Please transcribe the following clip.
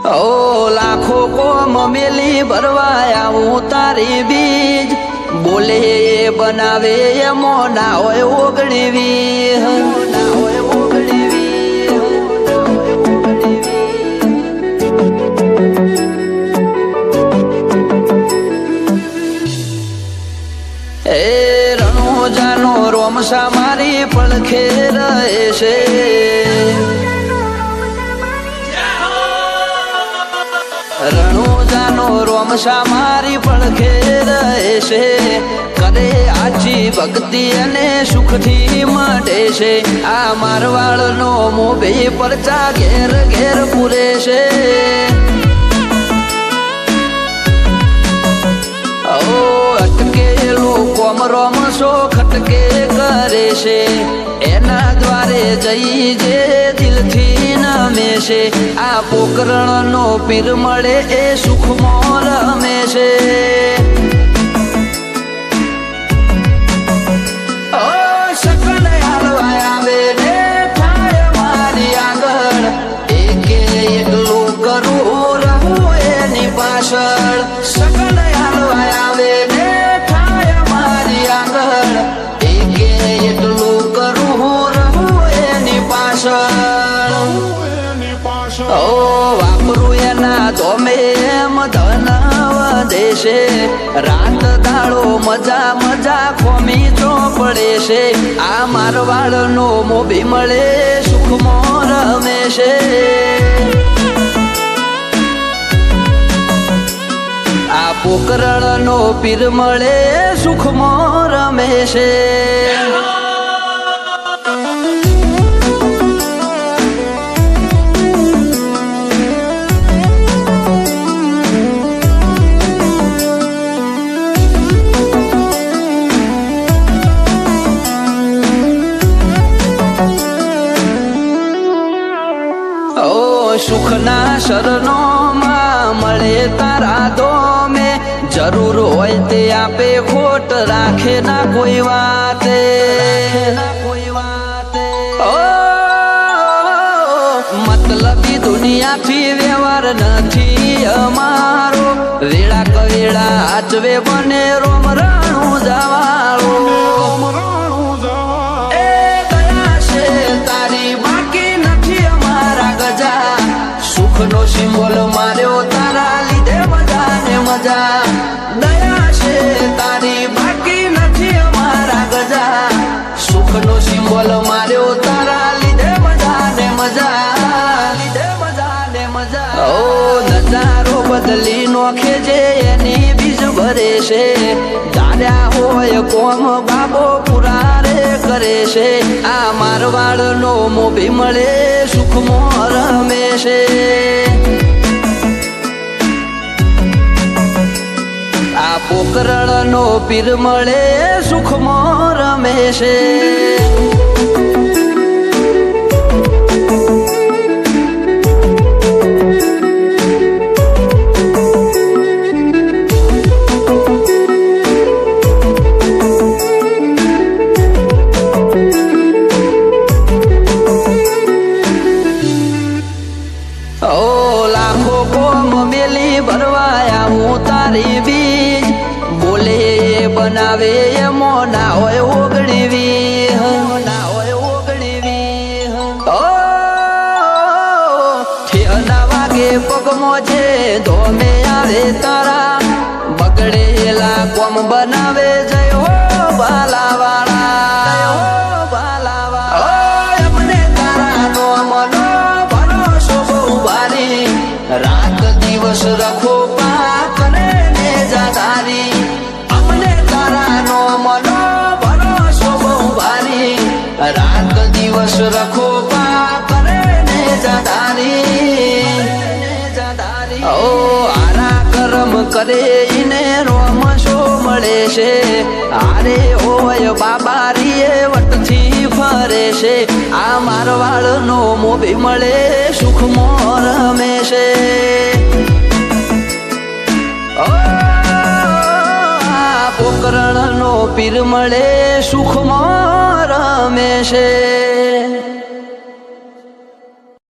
ઓ લાખો કોમ મેલી ભરવાયા હું તારી બીજ બોલે એ બનાવે એમો ના હોય ઓગણીવી ના હોય ઓગણીવી એ રણોજાનો રોમસા મારી પડખે રહે છે રણોજાનો રોમસા મારી પડખે રહે છે કરે આછી ભક્તિ અને સુખથી મળે છે આ મારવાડનો મોભે પરચા ઘેર ઘેર પૂરે છે ઓ અટકેલું કોમ રોમસો ખટકે કરે છે એના દ્વારે જઈ જે દિલથી નમે છે આ પોકરણનો પીર મળે એ સુખમાં રમે છે સકલ હાલવા આવે ને થાય મારી આગળ એકે એકલું કરું રહું એની પાછળ સકલ હાલવા આવે ને થાય મારી આગળ એકે એકલું કરું રહું એની પાછળ ઓ વાપરું એના ધોમે એમ ધન વધે છે રાત દાડો મજા મજા ખોમી ચોપડે છે આ મારવાડનો મોભી મળે સુખમાં રમે છે આ પોકરણનો પીર મળે સુખમાં રમે છે સુખના શરણો માં મળે તારા દોમે જરૂર હોય તે આપે ખોટ રાખે ના કોઈ વાતે મતલબી દુનિયાથી વ્યવહાર નથી અમારો વેળા કવેળા આચવે બને રોમ રાણું જવાળો સુખનો સિમ્બોલ માર્યો તારા લીધે મજા ને મજા દયા છે તારી બાકી નથી અમારા ગજા સુખનો સિમ્બોલ માર્યો તારા લીધે મજા ને મજા લીધે મજા ને મજા ઓ નજારો બદલી નોખે જે એની બીજ ભરે છે ધાર્યા હોય કોમ બાબો પૂરા રે કરે છે આ મારવાડનો મોભી મળે સુખમાં રમે છે આ પોકરણનો પીર મળે સુખમાં રમે છે ભરવાયા હું તારી બીજ બોલે બનાવે એમો ના હોય ઓગણીવી ના હોય ઓગણીવી ઓ ઠેના વાગે પગમો છે ધોમે આવે તારા બગડેલા કોમ બનાવે જય હો બાલાવાળા બાલાવાળા એમને તારા નો મનો ભરોસો બહુ ભારી રાત દિવસ રખો પાક ને જાદારી અમને તારા નો મનો ભરોસો બહુ ભારી રાત દિવસ રખો પાક ને જાદારી ઓ આરા કર્મ કરે ઈને રોમશો મળે છે આરે હોય બાબારીએ વટથી ફરે છે આ મારવાડનો મોભી મળે સુખમાં રમે છે પોકરણનો પીર મળે સુખમાં રમે છે